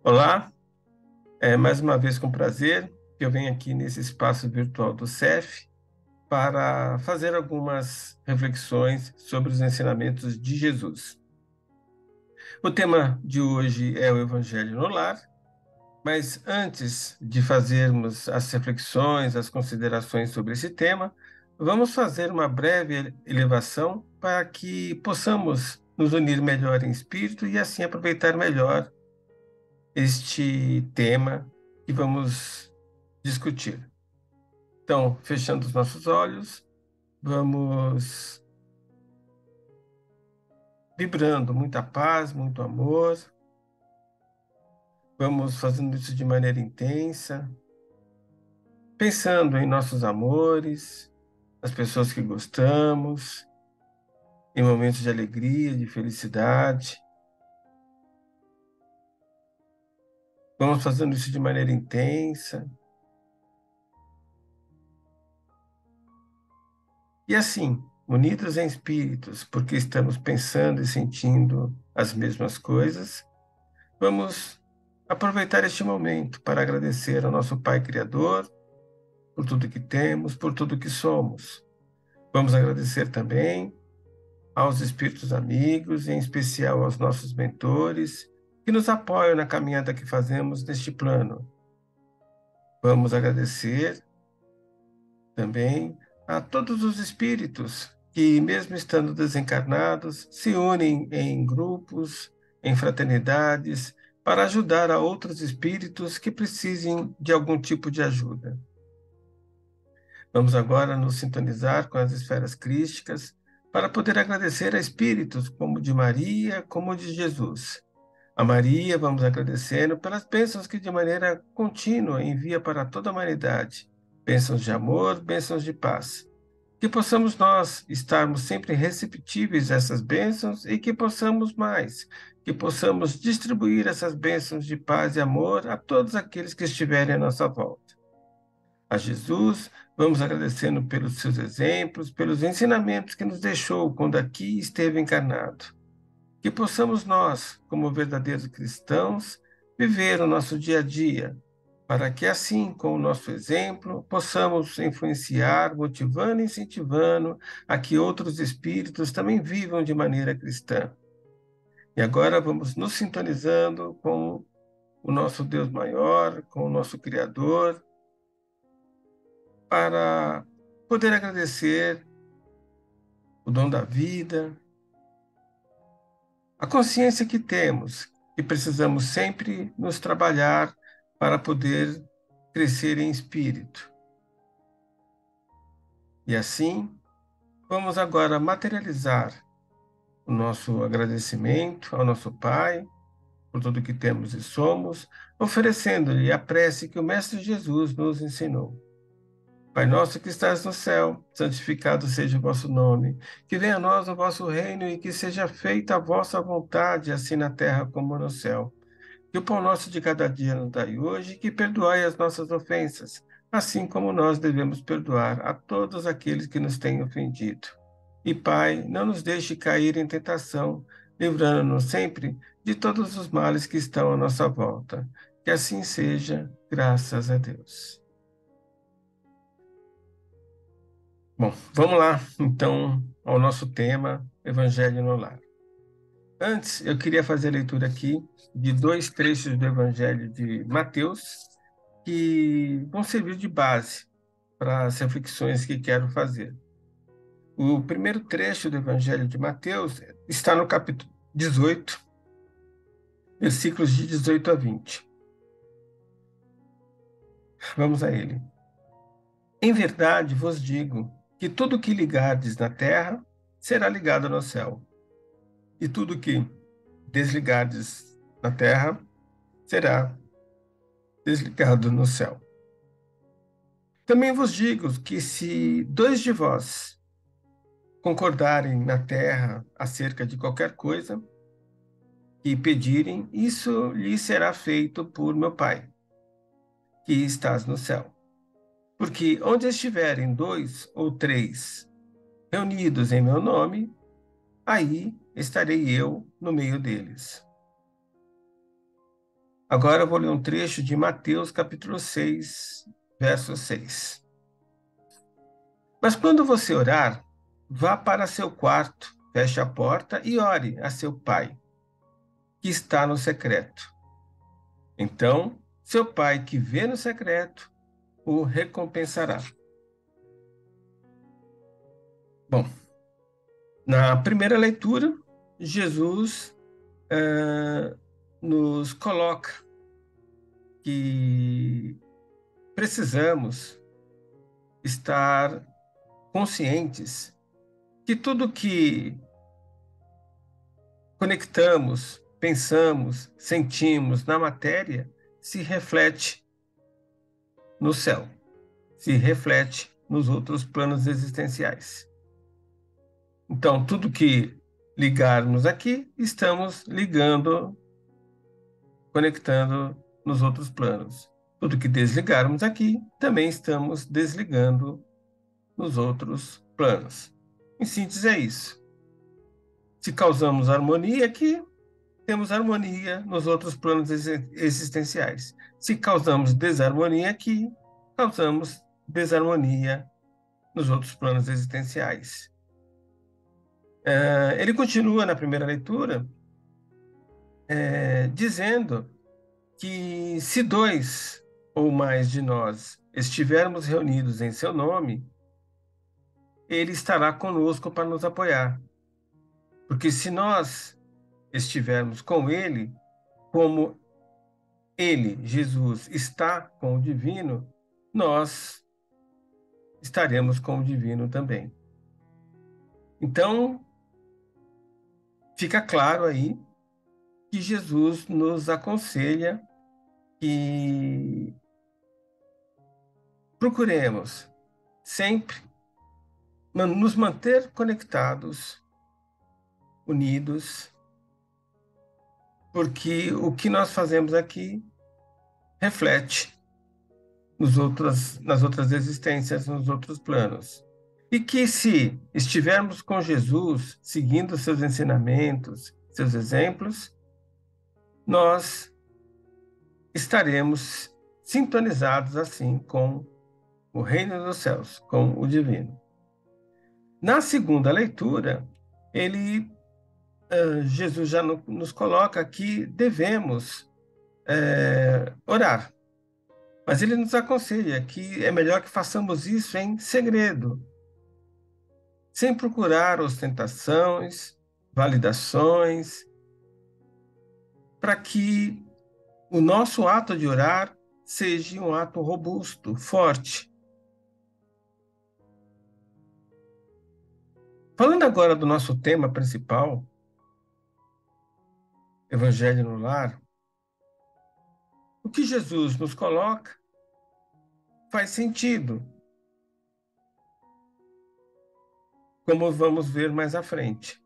Olá, mais uma vez com prazer que eu venho aqui nesse espaço virtual do CEF para fazer algumas reflexões sobre os ensinamentos de Jesus. O tema de hoje é o Evangelho no Lar, mas antes de fazermos as reflexões, as considerações sobre esse tema, vamos fazer uma breve elevação para que possamos nos unir melhor em espírito e assim aproveitar melhor este tema que vamos discutir. Então, fechando os nossos olhos, vamos vibrando muita paz, muito amor, vamos fazendo isso de maneira intensa, pensando em nossos amores, as pessoas que gostamos, em momentos de alegria, de felicidade. Vamos fazendo isso de maneira intensa. E assim, unidos em espíritos, porque estamos pensando e sentindo as mesmas coisas, vamos aproveitar este momento para agradecer ao nosso Pai Criador por tudo que temos, por tudo que somos. Vamos agradecer também aos espíritos amigos, em especial aos nossos mentores, que nos apoiam na caminhada que fazemos neste plano. Vamos agradecer também a todos os espíritos que, mesmo estando desencarnados, se unem em grupos, em fraternidades, para ajudar a outros espíritos que precisem de algum tipo de ajuda. Vamos agora nos sintonizar com as esferas crísticas para poder agradecer a espíritos como o de Maria, como o de Jesus. A Maria, vamos agradecendo pelas bênçãos que de maneira contínua envia para toda a humanidade. Bênçãos de amor, bênçãos de paz. Que possamos nós estarmos sempre receptíveis a essas bênçãos e que possamos mais, que possamos distribuir essas bênçãos de paz e amor a todos aqueles que estiverem à nossa volta. A Jesus, vamos agradecendo pelos seus exemplos, pelos ensinamentos que nos deixou quando aqui esteve encarnado. Que possamos nós, como verdadeiros cristãos, viver o nosso dia a dia, para que assim, com o nosso exemplo, possamos influenciar, motivando e incentivando a que outros espíritos também vivam de maneira cristã. E agora vamos nos sintonizando com o nosso Deus maior, com o nosso Criador, para poder agradecer o dom da vida, a consciência que temos, que precisamos sempre nos trabalhar para poder crescer em espírito. E assim, vamos agora materializar o nosso agradecimento ao nosso Pai por tudo que temos e somos, oferecendo-lhe a prece que o Mestre Jesus nos ensinou. Pai nosso que estás no céu, santificado seja o vosso nome. Que venha a nós o vosso reino e que seja feita a vossa vontade, assim na terra como no céu. Que o pão nosso de cada dia nos dai hoje, e que perdoai as nossas ofensas, assim como nós devemos perdoar a todos aqueles que nos têm ofendido. E, Pai, não nos deixe cair em tentação, livrando-nos sempre de todos os males que estão à nossa volta. Que assim seja, graças a Deus. Bom, vamos lá, então, ao nosso tema, Evangelho no Lar. Antes, eu queria fazer a leitura aqui de dois trechos do Evangelho de Mateus, que vão servir de base para as reflexões que quero fazer. O primeiro trecho do Evangelho de Mateus está no capítulo 18, versículos de 18 a 20. Vamos a ele. Em verdade vos digo que tudo que ligardes na terra será ligado no céu, e tudo que desligardes na terra será desligado no céu. Também vos digo que se dois de vós concordarem na terra acerca de qualquer coisa que pedirem, isso lhes será feito por meu Pai, que estás no céu. Porque onde estiverem dois ou três reunidos em meu nome, aí estarei eu no meio deles. Agora eu vou ler um trecho de Mateus, capítulo 6, verso 6. Mas quando você orar, vá para seu quarto, feche a porta e ore a seu pai, que está no secreto. Então, seu pai que vê no secreto o recompensará. Bom, na primeira leitura, Jesus nos coloca que precisamos estar conscientes que tudo que conectamos, pensamos, sentimos na matéria se reflete no céu, se reflete nos outros planos existenciais. Então, tudo que ligarmos aqui, estamos ligando, conectando nos outros planos. Tudo que desligarmos aqui, também estamos desligando nos outros planos. Em síntese, é isso. Se causamos harmonia aqui, temos harmonia nos outros planos existenciais. Se causamos desarmonia aqui, causamos desarmonia nos outros planos existenciais. Ele continua na primeira leitura dizendo que se dois ou mais de nós estivermos reunidos em seu nome, ele estará conosco para nos apoiar. Porque se nós estivermos com ele, como ele, Jesus, está com o divino, nós estaremos com o divino também. Então, fica claro aí que Jesus nos aconselha que procuremos sempre nos manter conectados, unidos, porque o que nós fazemos aqui reflete nas outras existências, nos outros planos. E que se estivermos com Jesus, seguindo seus ensinamentos, seus exemplos, nós estaremos sintonizados assim com o reino dos céus, com o divino. Na segunda leitura, Jesus já nos coloca que devemos orar. Mas ele nos aconselha que é melhor que façamos isso em segredo, sem procurar ostentações, validações, para que o nosso ato de orar seja um ato robusto, forte. Falando agora do nosso tema principal, Evangelho no Lar, o que Jesus nos coloca faz sentido, como vamos ver mais à frente.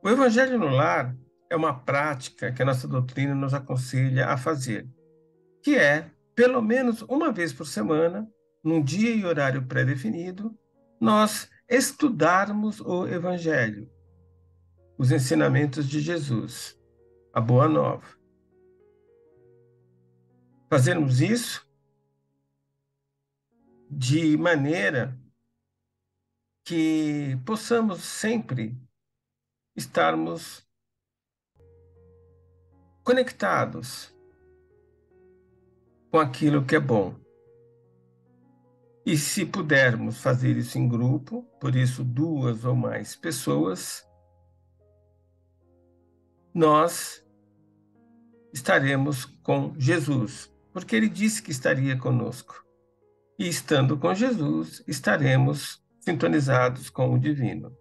O Evangelho no Lar é uma prática que a nossa doutrina nos aconselha a fazer, que é, pelo menos uma vez por semana, num dia e horário pré-definido, nós estudarmos o Evangelho, os ensinamentos de Jesus, a Boa Nova. Fazermos isso de maneira que possamos sempre estarmos conectados com aquilo que é bom. E se pudermos fazer isso em grupo, por isso 2 ou mais pessoas, nós estaremos com Jesus, porque ele disse que estaria conosco. E estando com Jesus, estaremos sintonizados com o divino.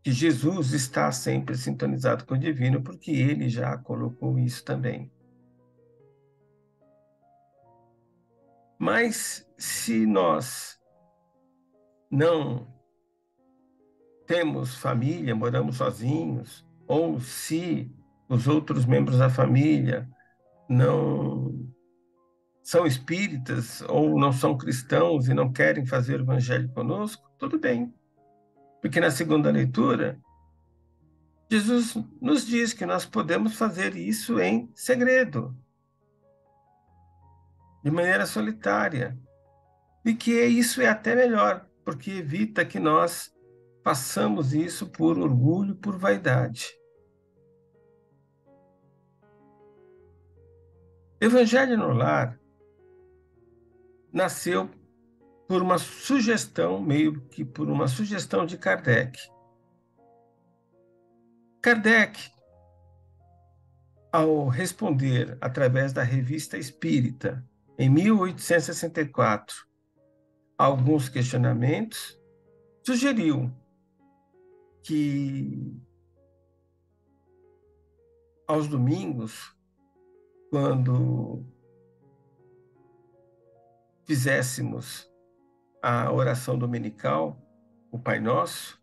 Que Jesus está sempre sintonizado com o divino, porque ele já colocou isso também. Mas se nós não temos família, moramos sozinhos, ou se os outros membros da família não são espíritas ou não são cristãos e não querem fazer o evangelho conosco, tudo bem. Porque na segunda leitura, Jesus nos diz que nós podemos fazer isso em segredo, de maneira solitária, e que isso é até melhor, porque evita que nós façamos isso por orgulho, por vaidade. Evangelho no Lar nasceu por uma sugestão, meio que por uma sugestão de Kardec. Kardec, ao responder através da Revista Espírita, em 1864, alguns questionamentos, sugeriu que aos domingos, quando fizéssemos a oração dominical, o Pai Nosso,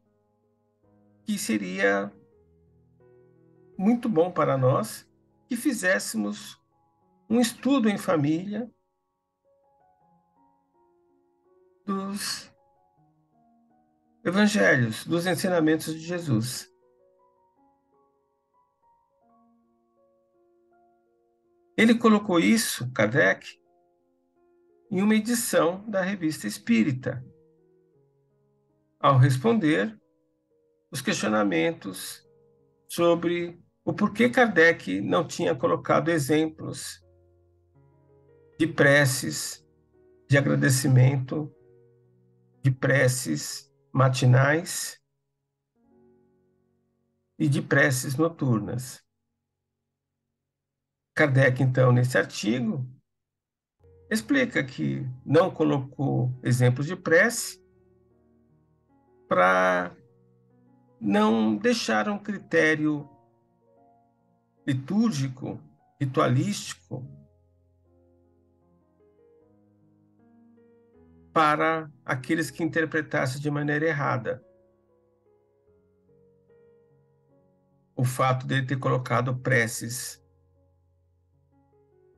que seria muito bom para nós que fizéssemos um estudo em família dos evangelhos, dos ensinamentos de Jesus. Ele colocou isso, Kardec, em uma edição da Revista Espírita, ao responder os questionamentos sobre o porquê Kardec não tinha colocado exemplos de preces, de agradecimento, de preces matinais e de preces noturnas. Kardec, então, nesse artigo, explica que não colocou exemplos de prece para não deixar um critério litúrgico, ritualístico, para aqueles que interpretassem de maneira errada o fato de ele ter colocado preces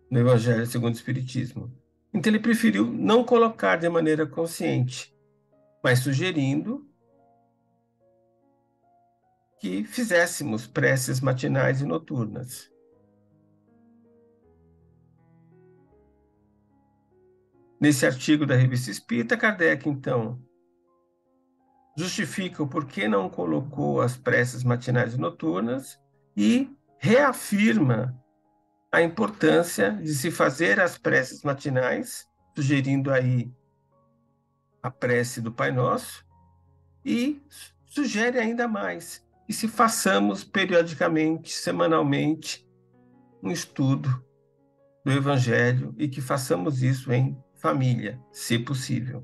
no Evangelho segundo o Espiritismo. Então ele preferiu não colocar de maneira consciente, mas sugerindo que fizéssemos preces matinais e noturnas. Nesse artigo da Revista Espírita, Kardec, então, justifica o porquê não colocou as preces matinais e noturnas e reafirma a importância de se fazer as preces matinais, sugerindo aí a prece do Pai Nosso, e sugere ainda mais que se façamos periodicamente, semanalmente, um estudo do Evangelho e que façamos isso em família, se possível.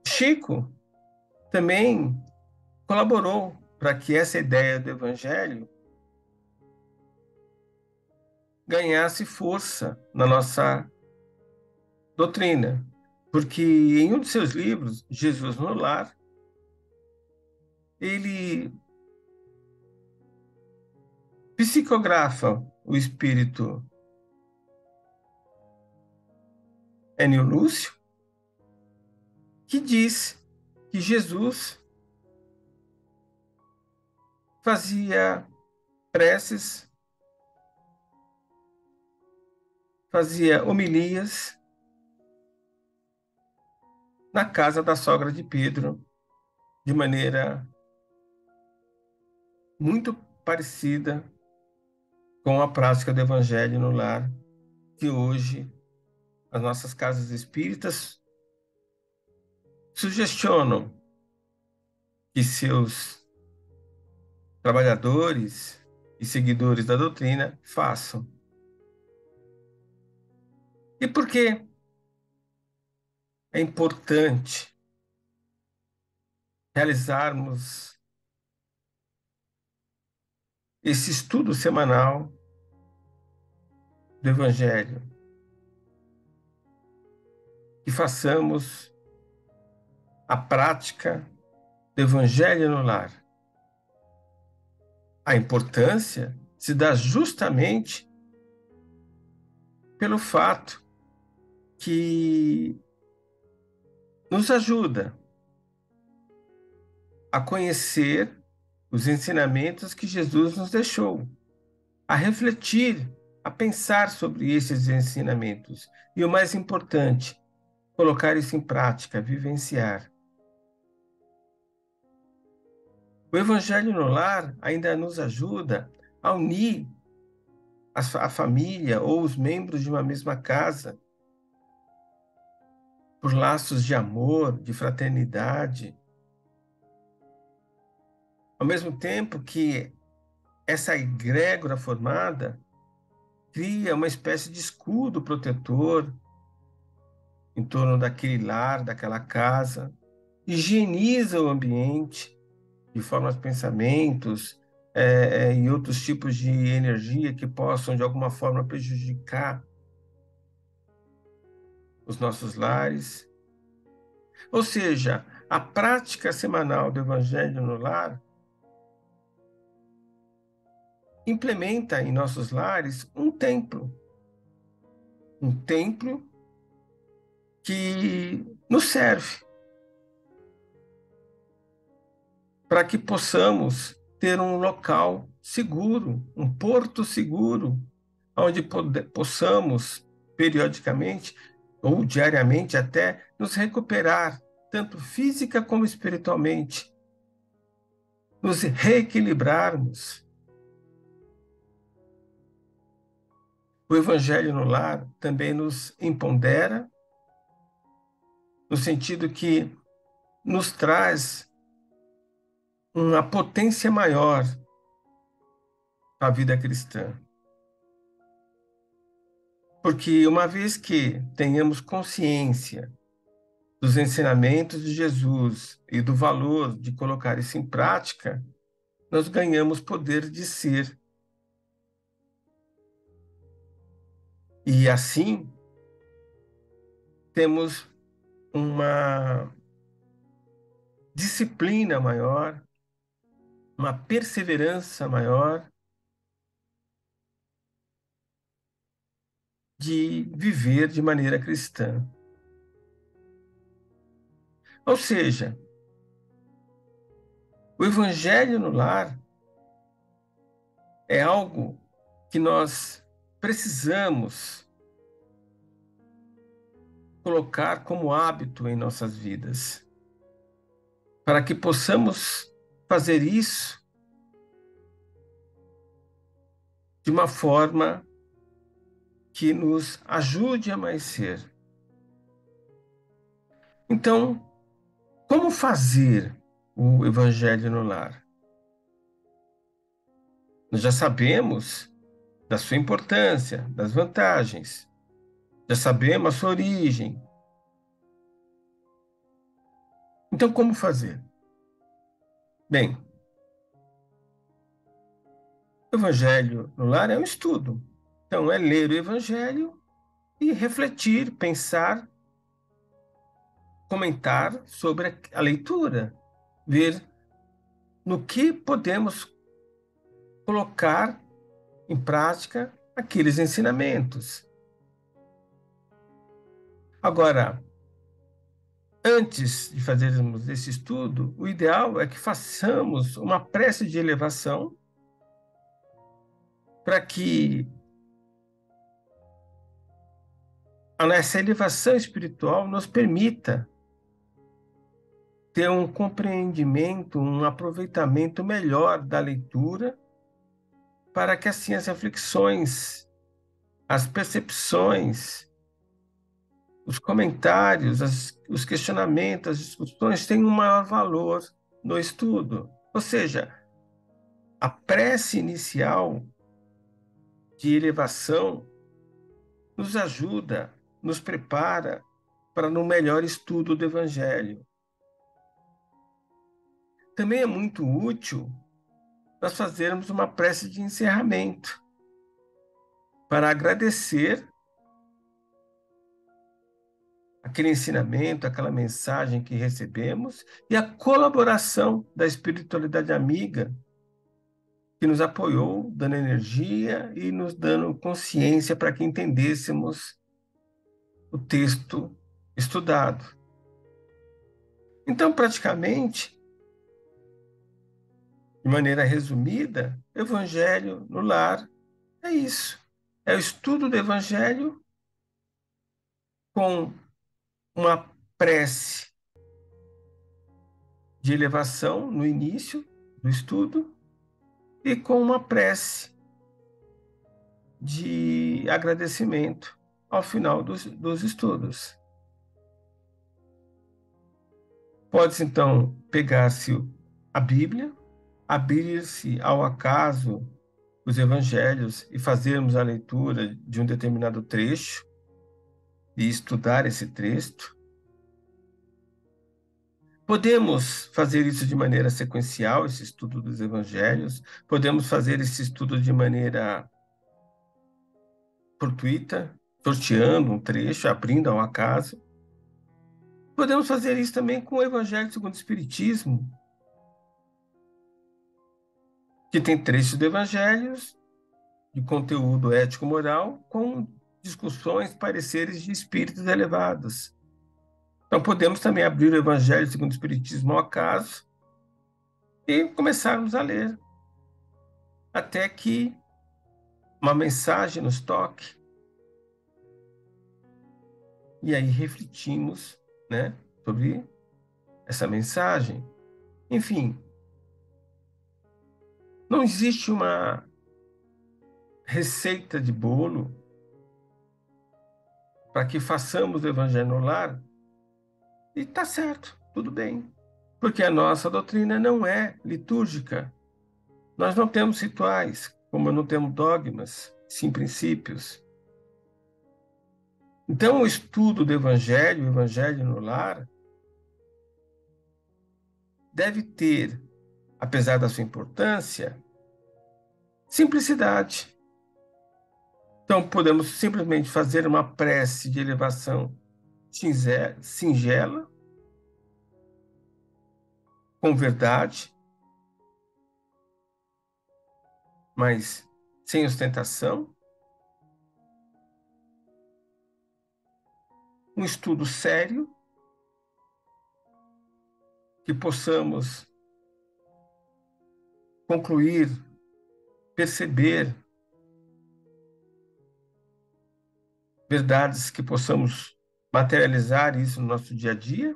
Chico também colaborou para que essa ideia do Evangelho ganhasse força na nossa doutrina, porque em um de seus livros, Jesus no Lar, ele psicografa o espírito Enio Lúcio, que diz que Jesus fazia preces, fazia homilias na casa da sogra de Pedro, de maneira muito parecida com a prática do Evangelho no Lar, que hoje as nossas casas espíritas sugestionam que seus trabalhadores e seguidores da doutrina façam. E por que é importante realizarmos esse estudo semanal do Evangelho? E façamos a prática do Evangelho no lar. A importância se dá justamente pelo fato que nos ajuda a conhecer os ensinamentos que Jesus nos deixou, a refletir, a pensar sobre esses ensinamentos. E o mais importante, colocar isso em prática, vivenciar. O Evangelho no Lar ainda nos ajuda a unir a família ou os membros de uma mesma casa por laços de amor, de fraternidade. Ao mesmo tempo que essa egrégora formada cria uma espécie de escudo protetor em torno daquele lar, daquela casa, higieniza o ambiente de forma aos pensamentos e outros tipos de energia que possam, de alguma forma, prejudicar os nossos lares. Ou seja, a prática semanal do Evangelho no Lar implementa em nossos lares um templo que nos serve para que possamos ter um local seguro, um porto seguro, onde possamos, periodicamente ou diariamente até, nos recuperar, tanto física como espiritualmente, nos reequilibrarmos. O Evangelho no Lar também nos empodera, no sentido que nos traz uma potência maior para a vida cristã. Porque uma vez que tenhamos consciência dos ensinamentos de Jesus e do valor de colocar isso em prática, nós ganhamos poder de ser. E assim, temos uma disciplina maior, uma perseverança maior de viver de maneira cristã. Ou seja, o Evangelho no Lar é algo que nós precisamos colocar como hábito em nossas vidas, para que possamos fazer isso de uma forma que nos ajude a mais ser. Então, como fazer o Evangelho no Lar? Nós já sabemos da sua importância, das vantagens, já sabemos a sua origem. Então, como fazer? Bem, o Evangelho no Lar é um estudo. Então, é ler o Evangelho e refletir, pensar, comentar sobre a leitura, ver no que podemos colocar em prática aqueles ensinamentos. Agora, antes de fazermos esse estudo, o ideal é que façamos uma prece de elevação para que essa elevação espiritual nos permita ter um compreendimento, um aproveitamento melhor da leitura, para que assim as reflexões, as percepções, os comentários, os questionamentos, as discussões tenham um maior valor no estudo. Ou seja, a prece inicial de elevação nos ajuda, nos prepara para no melhor estudo do Evangelho. Também é muito útil nós fazermos uma prece de encerramento para agradecer aquele ensinamento, aquela mensagem que recebemos e a colaboração da espiritualidade amiga que nos apoiou, dando energia e nos dando consciência para que entendêssemos o texto estudado. Então, praticamente, de maneira resumida, Evangelho no lar é isso. É o estudo do Evangelho com uma prece de elevação no início do estudo e com uma prece de agradecimento ao final dos estudos. Pode-se, então, pegar-se a Bíblia, abrir-se ao acaso os evangelhos e fazermos a leitura de um determinado trecho e estudar esse texto. Podemos fazer isso de maneira sequencial, esse estudo dos evangelhos. Podemos fazer esse estudo de maneira fortuita, sorteando um trecho, abrindo ao acaso. Podemos fazer isso também com o Evangelho segundo o Espiritismo, que tem trechos de evangelhos de conteúdo ético-moral com discussões, pareceres de espíritos elevados. Então, podemos também abrir o Evangelho segundo o Espiritismo ao acaso e começarmos a ler, até que uma mensagem nos toque, e aí refletimos, né, sobre essa mensagem. Enfim, não existe uma receita de bolo para que façamos o Evangelho no lar e está certo, tudo bem. Porque a nossa doutrina não é litúrgica. Nós não temos rituais, como não temos dogmas, sim princípios. Então, o estudo do Evangelho, o Evangelho no lar, deve ter, apesar da sua importância, simplicidade. Então, podemos simplesmente fazer uma prece de elevação singela, com verdade, mas sem ostentação. Um estudo sério, que possamos concluir, perceber verdades que possamos materializar isso no nosso dia a dia,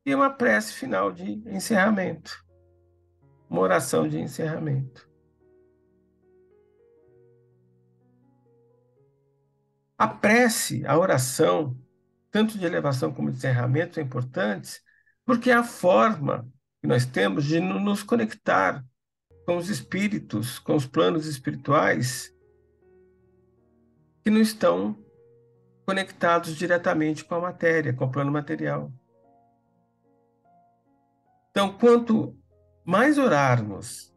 e uma prece final de encerramento, uma oração de encerramento. A prece, a oração, tanto de elevação como de encerramento, são importantes porque é a forma que nós temos de nos conectar com os espíritos, com os planos espirituais que não estão conectados diretamente com a matéria, com o plano material. Então, quanto mais orarmos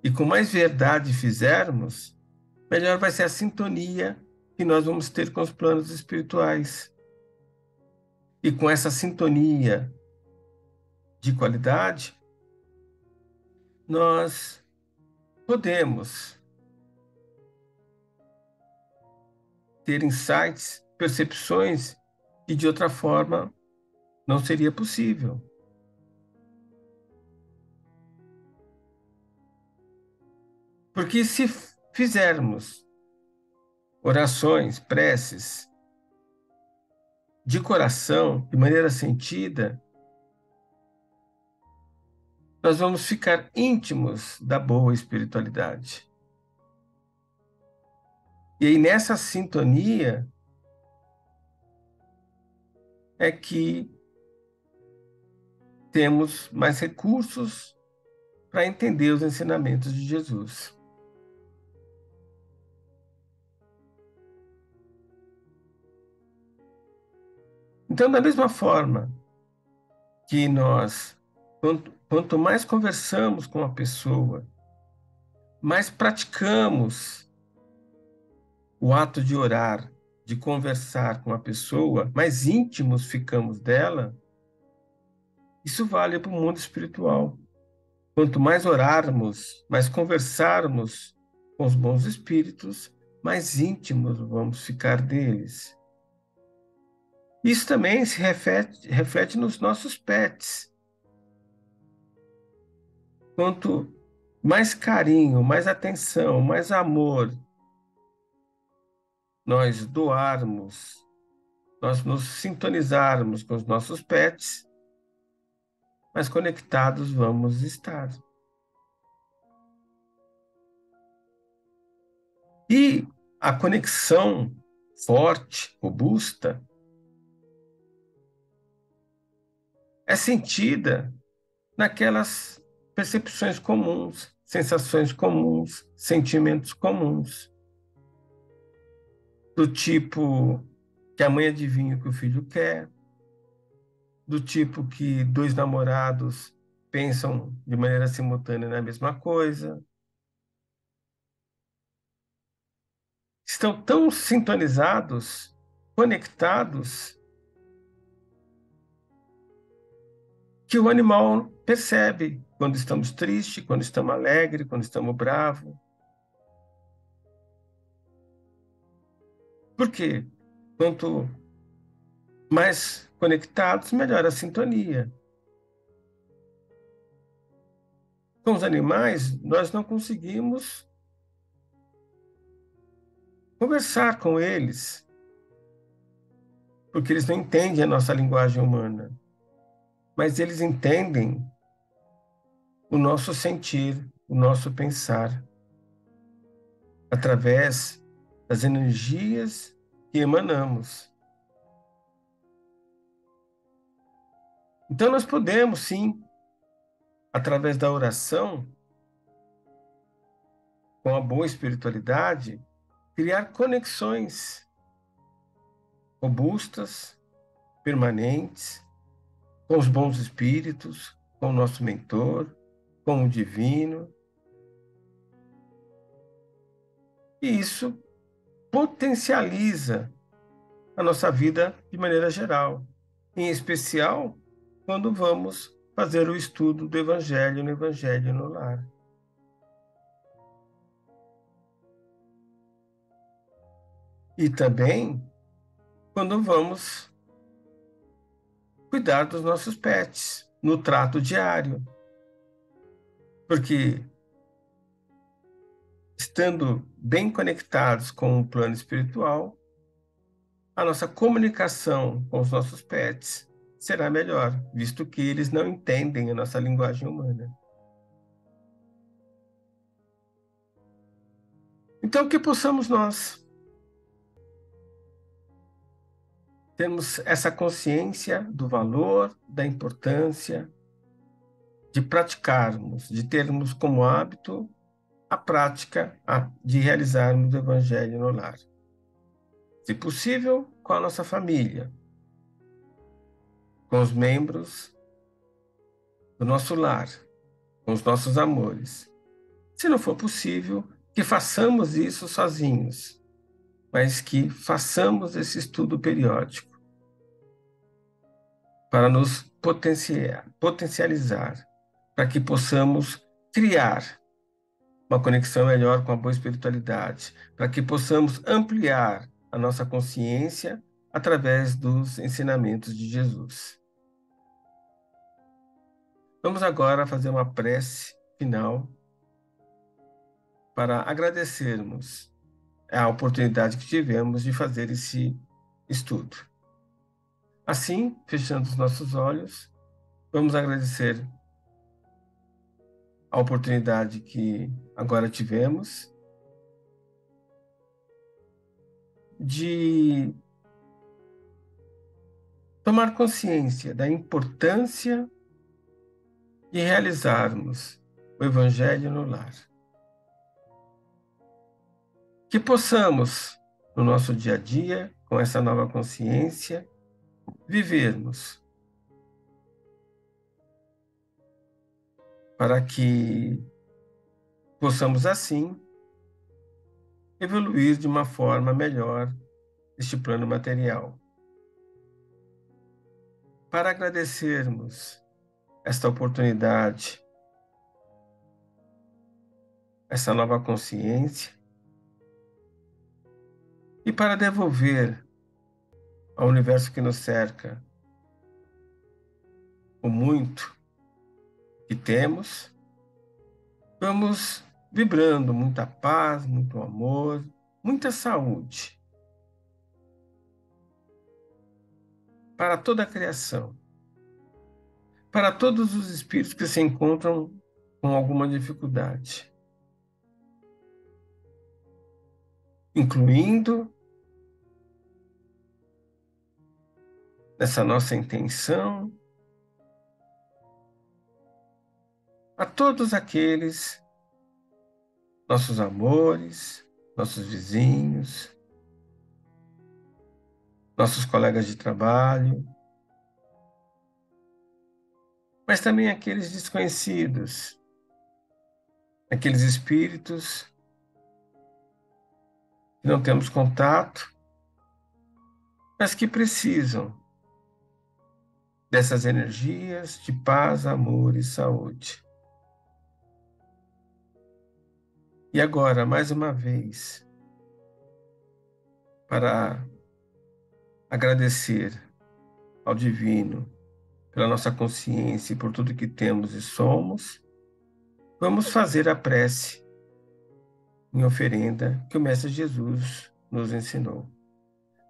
e com mais verdade fizermos, melhor vai ser a sintonia que nós vamos ter com os planos espirituais. E com essa sintonia de qualidade, nós podemos ter insights, percepções que de outra forma não seria possível. Porque se fizermos orações, preces de coração, de maneira sentida, nós vamos ficar íntimos da boa espiritualidade. E aí, nessa sintonia, é que temos mais recursos para entender os ensinamentos de Jesus. Então, da mesma forma que nós, quanto mais conversamos com a pessoa, mais praticamos o ato de orar, de conversar com a pessoa, mais íntimos ficamos dela, isso vale para o mundo espiritual. Quanto mais orarmos, mais conversarmos com os bons espíritos, mais íntimos vamos ficar deles. Isso também se reflete nos nossos pets. Quanto mais carinho, mais atenção, mais amor nós doarmos, nós nos sintonizarmos com os nossos pets, mais conectados vamos estar. E a conexão forte, robusta, é sentida naquelas percepções comuns, sensações comuns, sentimentos comuns, do tipo que a mãe adivinha o que o filho quer, do tipo que dois namorados pensam de maneira simultânea na mesma coisa, estão tão sintonizados, conectados, que o animal percebe quando estamos tristes, quando estamos alegres, quando estamos bravos. Por quê? Quanto mais conectados, melhor a sintonia. Com os animais, nós não conseguimos conversar com eles, porque eles não entendem a nossa linguagem humana, mas eles entendem o nosso sentir, o nosso pensar, através das energias que emanamos. Então, nós podemos, sim, através da oração, com a boa espiritualidade, criar conexões robustas, permanentes, com os bons espíritos, com o nosso mentor, com o divino. E isso potencializa a nossa vida de maneira geral, em especial quando vamos fazer o estudo do Evangelho no Evangelho no Lar. E também quando vamos cuidar dos nossos pets no trato diário. Porque estando bem conectados com o plano espiritual, a nossa comunicação com os nossos pets será melhor, visto que eles não entendem a nossa linguagem humana. Então, que possamos nós termos essa consciência do valor, da importância de praticarmos, de termos como hábito a prática de realizarmos o Evangelho no lar. Se possível, com a nossa família, com os membros do nosso lar, com os nossos amores. Se não for possível, que façamos isso sozinhos, mas que façamos esse estudo periódico para nos potencializar, para que possamos criar uma conexão melhor com a boa espiritualidade, para que possamos ampliar a nossa consciência através dos ensinamentos de Jesus. Vamos agora fazer uma prece final para agradecermos a oportunidade que tivemos de fazer esse estudo. Assim, fechando os nossos olhos, vamos agradecer a oportunidade que agora tivemos de tomar consciência da importância de realizarmos o Evangelho no lar. Que possamos, no nosso dia a dia, com essa nova consciência, vivermos para que possamos, assim, evoluir de uma forma melhor este plano material. Para agradecermos esta oportunidade essa nova consciência e para devolver ao universo que nos cerca o muito que temos, vamos vibrando muita paz, muito amor, muita saúde para toda a criação, para todos os espíritos que se encontram com alguma dificuldade, incluindo nessa nossa intenção a todos aqueles nossos amores, nossos vizinhos, nossos colegas de trabalho, mas também aqueles desconhecidos, aqueles espíritos que não temos contato, mas que precisam dessas energias de paz, amor e saúde. E agora, mais uma vez, para agradecer ao Divino pela nossa consciência e por tudo que temos e somos, vamos fazer a prece em oferenda que o Mestre Jesus nos ensinou.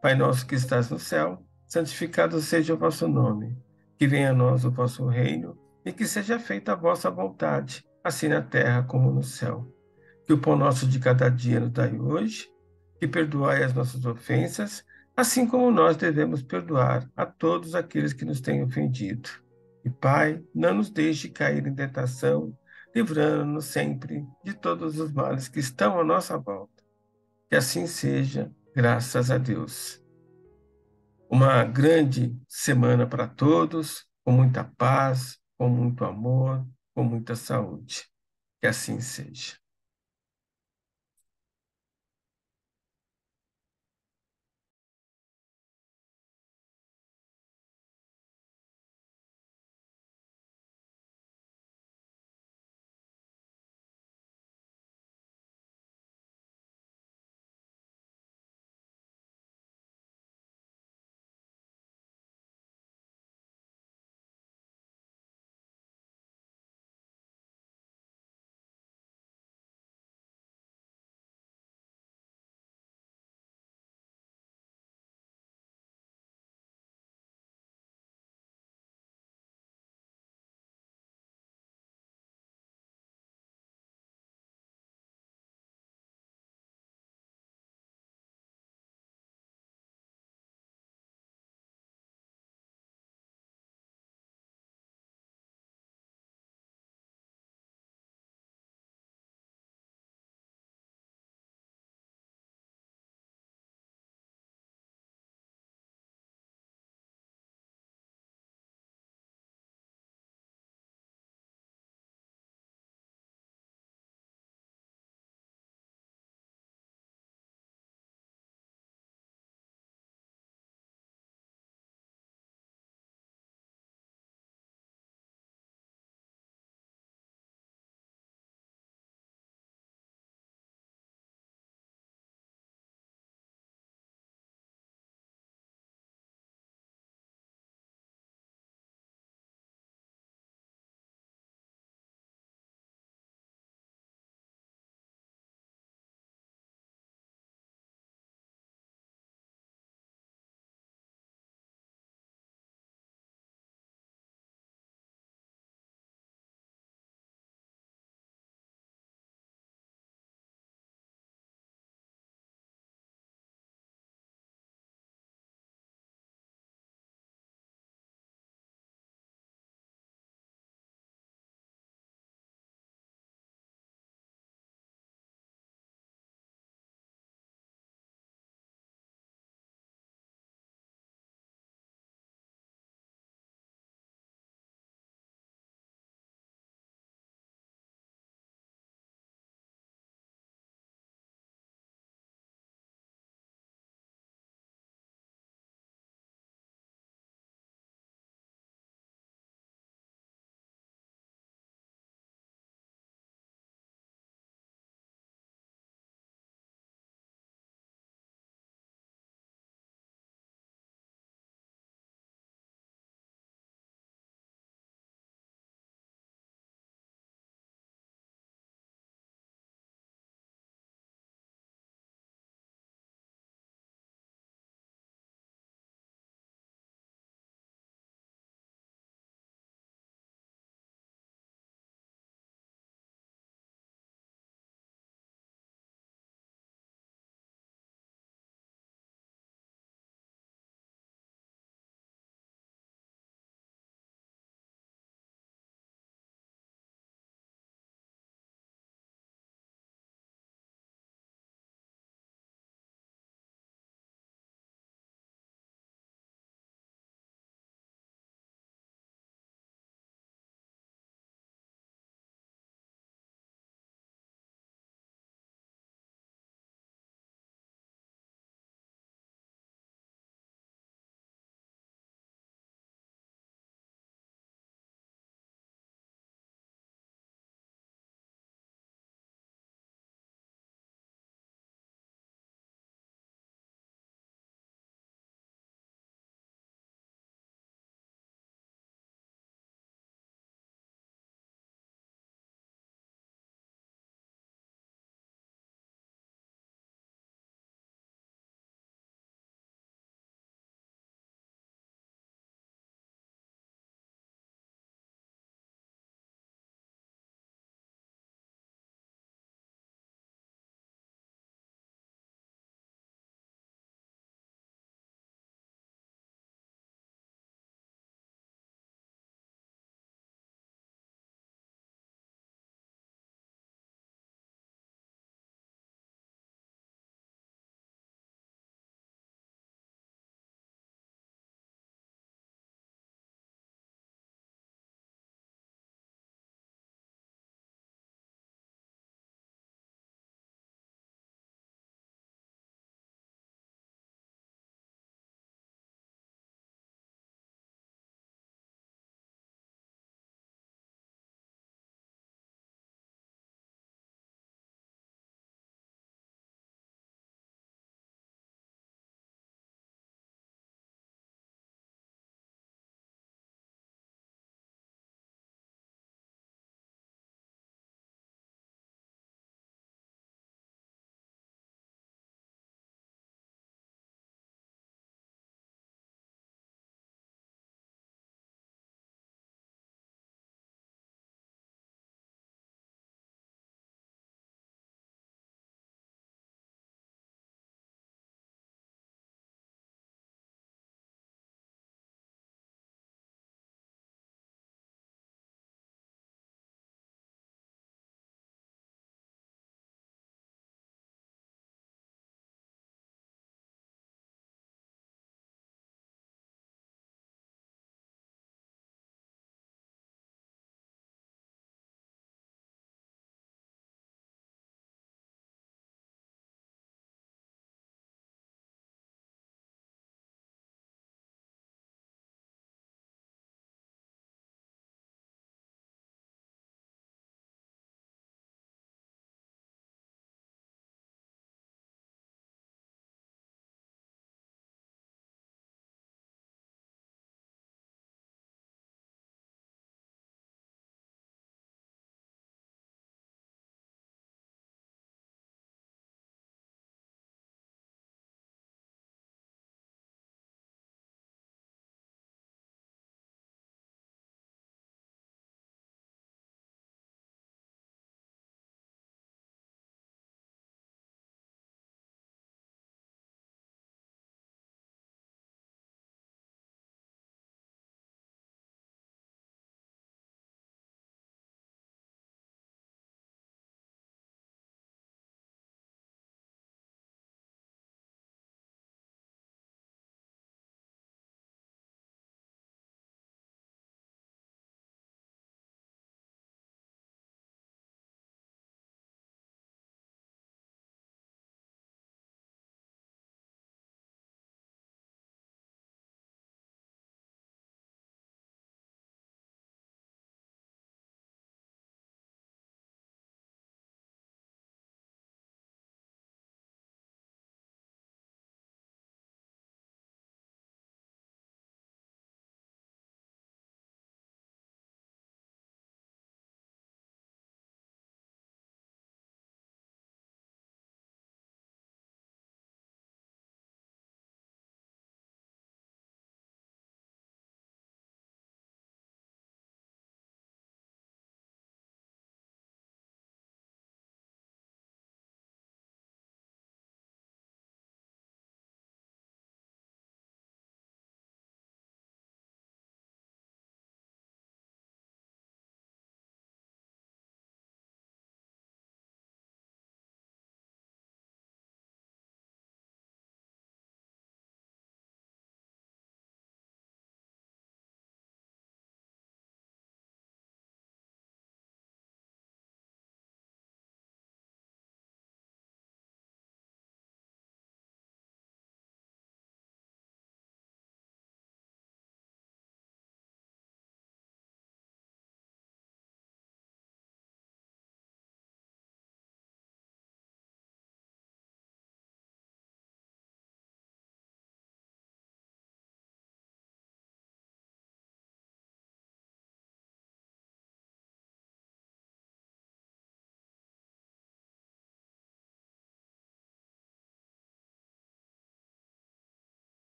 Pai nosso que estás no céu, santificado seja o vosso nome. Que venha a nós o vosso reino e que seja feita a vossa vontade, assim na terra como no céu. Que o pão nosso de cada dia nos dai hoje, que perdoai as nossas ofensas, assim como nós devemos perdoar a todos aqueles que nos têm ofendido. E Pai, não nos deixe cair em tentação, livrando-nos sempre de todos os males que estão à nossa volta. Que assim seja, graças a Deus. Uma grande semana para todos, com muita paz, com muito amor, com muita saúde. Que assim seja.